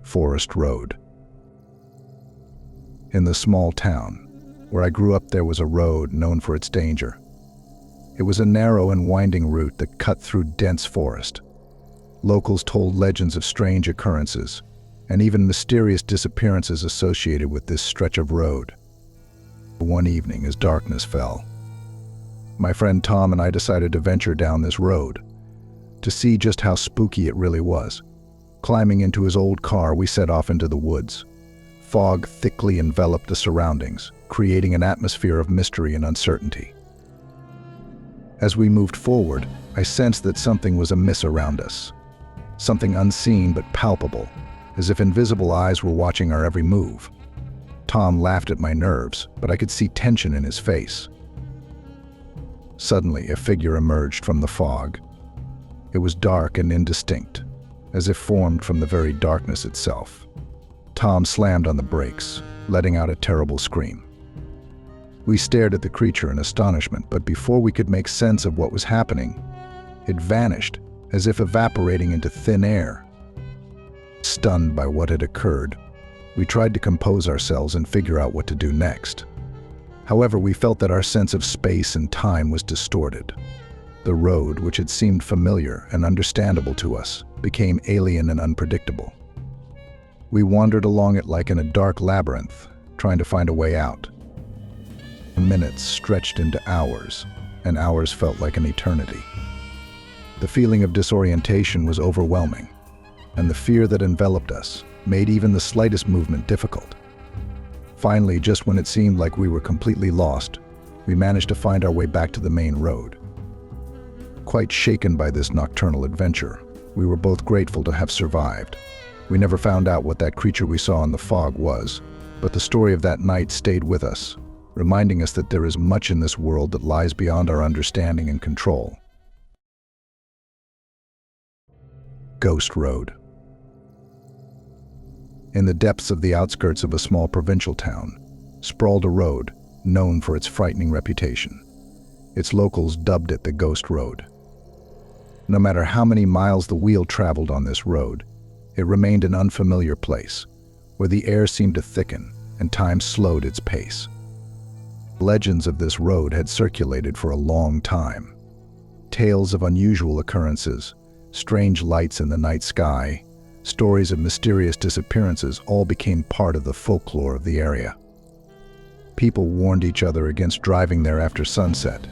forest road. In the small town where I grew up, there was a road known for its danger. It was a narrow and winding route that cut through dense forest. Locals told legends of strange occurrences and even mysterious disappearances associated with this stretch of road. One evening, as darkness fell, my friend Tom and I decided to venture down this road to see just how spooky it really was. Climbing into his old car, we set off into the woods. Fog thickly enveloped the surroundings, creating an atmosphere of mystery and uncertainty. As we moved forward, I sensed that something was amiss around us. Something unseen but palpable, as if invisible eyes were watching our every move. Tom laughed at my nerves, but I could see tension in his face. Suddenly, a figure emerged from the fog. It was dark and indistinct, as if formed from the very darkness itself. Tom slammed on the brakes, letting out a terrible scream. We stared at the creature in astonishment, but before we could make sense of what was happening, it vanished, as if evaporating into thin air. Stunned by what had occurred, we tried to compose ourselves and figure out what to do next. However, we felt that our sense of space and time was distorted. The road, which had seemed familiar and understandable to us, became alien and unpredictable. We wandered along it like in a dark labyrinth, trying to find a way out. Minutes stretched into hours, and hours felt like an eternity. The feeling of disorientation was overwhelming, and the fear that enveloped us made even the slightest movement difficult. Finally, just when it seemed like we were completely lost, we managed to find our way back to the main road. Quite shaken by this nocturnal adventure, we were both grateful to have survived. We never found out what that creature we saw in the fog was, but the story of that night stayed with us, reminding us that there is much in this world that lies beyond our understanding and control. Ghost Road. In the depths of the outskirts of a small provincial town, sprawled a road known for its frightening reputation. Its locals dubbed it the Ghost Road. No matter how many miles the wheel traveled on this road, it remained an unfamiliar place, where the air seemed to thicken and time slowed its pace. Legends of this road had circulated for a long time. Tales of unusual occurrences, strange lights in the night sky, stories of mysterious disappearances all became part of the folklore of the area. People warned each other against driving there after sunset,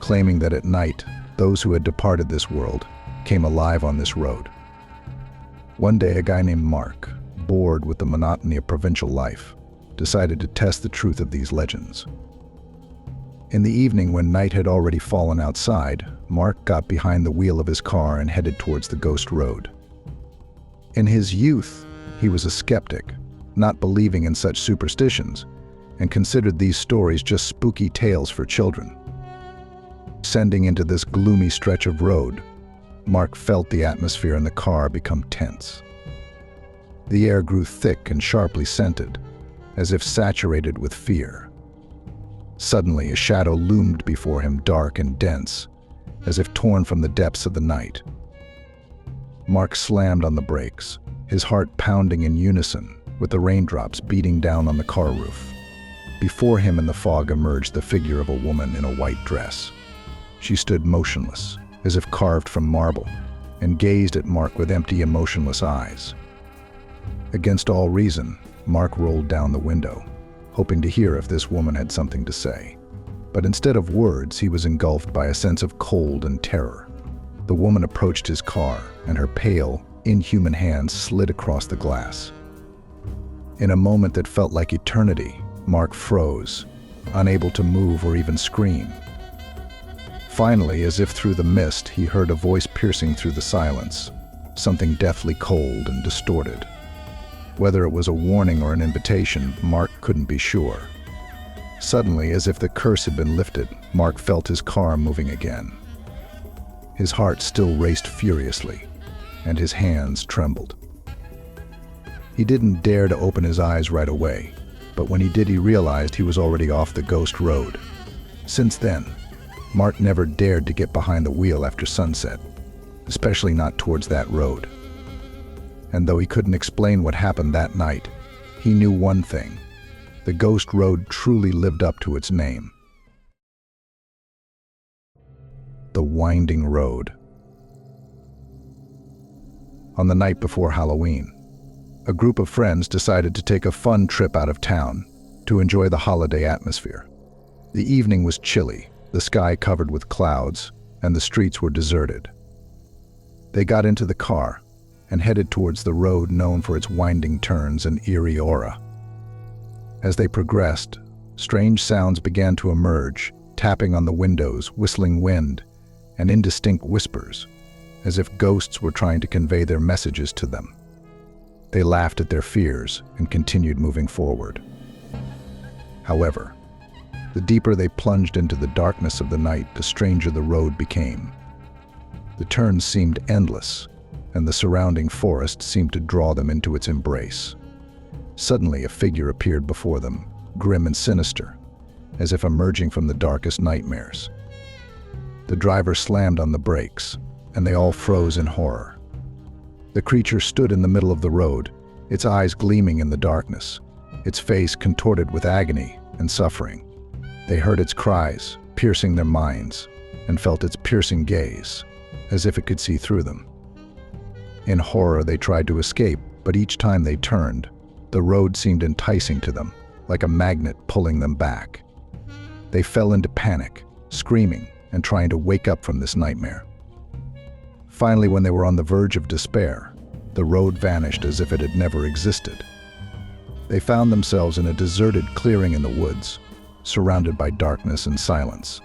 claiming that at night, those who had departed this world came alive on this road. One day, a guy named Mark, bored with the monotony of provincial life, decided to test the truth of these legends. In the evening, when night had already fallen outside, Mark got behind the wheel of his car and headed towards the Ghost Road. In his youth, he was a skeptic, not believing in such superstitions, and considered these stories just spooky tales for children. Descending into this gloomy stretch of road, Mark felt the atmosphere in the car become tense. The air grew thick and sharply scented, as if saturated with fear. Suddenly, a shadow loomed before him, dark and dense, as if torn from the depths of the night. Mark slammed on the brakes, his heart pounding in unison with the raindrops beating down on the car roof. Before him in the fog emerged the figure of a woman in a white dress. She stood motionless, as if carved from marble, and gazed at Mark with empty, emotionless eyes. Against all reason, Mark rolled down the window, hoping to hear if this woman had something to say. But instead of words, he was engulfed by a sense of cold and terror. The woman approached his car, and her pale, inhuman hands slid across the glass. In a moment that felt like eternity, Mark froze, unable to move or even scream. Finally, as if through the mist, he heard a voice piercing through the silence, something deathly cold and distorted. Whether it was a warning or an invitation, Mark couldn't be sure. Suddenly, as if the curse had been lifted, Mark felt his car moving again. His heart still raced furiously, and his hands trembled. He didn't dare to open his eyes right away, but when he did, he realized he was already off the Ghost Road. Since then, Mark never dared to get behind the wheel after sunset, especially not towards that road. And though he couldn't explain what happened that night, he knew one thing: the ghost road truly lived up to its name. The winding road. On the night before Halloween, a group of friends decided to take a fun trip out of town to enjoy the holiday atmosphere. The evening was chilly, the sky covered with clouds, and the streets were deserted. They got into the car and headed towards the road known for its winding turns and eerie aura. As they progressed, strange sounds began to emerge, tapping on the windows, whistling wind, and indistinct whispers, as if ghosts were trying to convey their messages to them. They laughed at their fears and continued moving forward. However, the deeper they plunged into the darkness of the night, the stranger the road became. The turns seemed endless, and the surrounding forest seemed to draw them into its embrace. Suddenly, a figure appeared before them, grim and sinister, as if emerging from the darkest nightmares. The driver slammed on the brakes, and they all froze in horror. The creature stood in the middle of the road, its eyes gleaming in the darkness, its face contorted with agony and suffering. They heard its cries, piercing their minds, and felt its piercing gaze, as if it could see through them. In horror, they tried to escape, but each time they turned, the road seemed enticing to them, like a magnet pulling them back. They fell into panic, screaming and trying to wake up from this nightmare. Finally, when they were on the verge of despair, the road vanished as if it had never existed. They found themselves in a deserted clearing in the woods, surrounded by darkness and silence.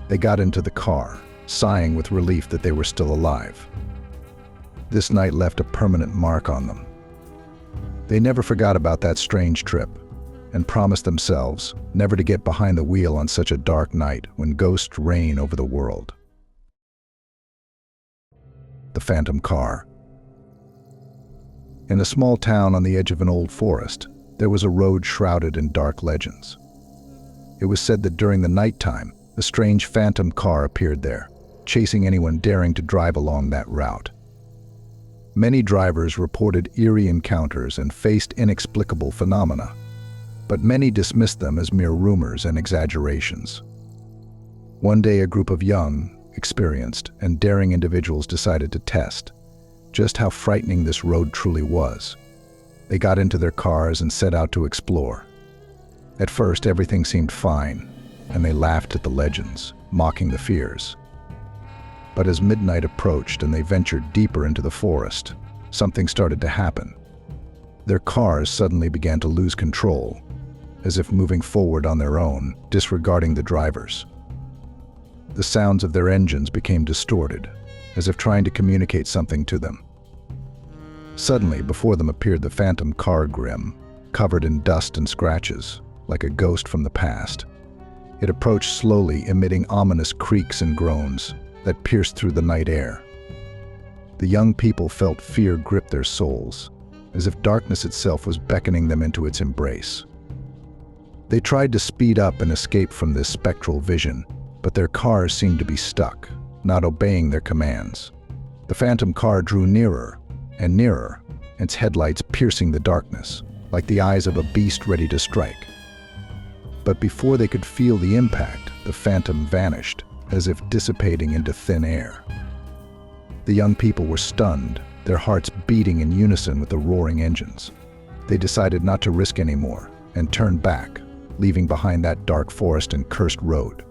They got into the car, sighing with relief that they were still alive. This night left a permanent mark on them. They never forgot about that strange trip, and promised themselves never to get behind the wheel on such a dark night when ghosts reign over the world. The Phantom Car. In a small town on the edge of an old forest, there was a road shrouded in dark legends. It was said that during the nighttime, a strange phantom car appeared there, chasing anyone daring to drive along that route. Many drivers reported eerie encounters and faced inexplicable phenomena, but many dismissed them as mere rumors and exaggerations. One day, a group of young, experienced, and daring individuals decided to test just how frightening this road truly was. They got into their cars and set out to explore. At first, everything seemed fine, and they laughed at the legends, mocking the fears. But as midnight approached and they ventured deeper into the forest, something started to happen. Their cars suddenly began to lose control, as if moving forward on their own, disregarding the drivers. The sounds of their engines became distorted, as if trying to communicate something to them. Suddenly, before them appeared the phantom car, grim, covered in dust and scratches, like a ghost from the past. It approached slowly, emitting ominous creaks and groans that pierced through the night air. The young people felt fear grip their souls, as if darkness itself was beckoning them into its embrace. They tried to speed up and escape from this spectral vision, but their cars seemed to be stuck, not obeying their commands. The phantom car drew nearer and nearer, its headlights piercing the darkness, like the eyes of a beast ready to strike. But before they could feel the impact, the phantom vanished, as if dissipating into thin air. The young people were stunned, their hearts beating in unison with the roaring engines. They decided not to risk anymore and turned back, leaving behind that dark forest and cursed road.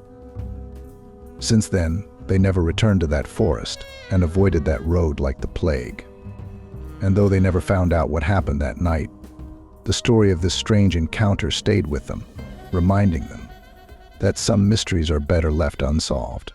Since then, they never returned to that forest and avoided that road like the plague. And though they never found out what happened that night, the story of this strange encounter stayed with them, reminding them that some mysteries are better left unsolved.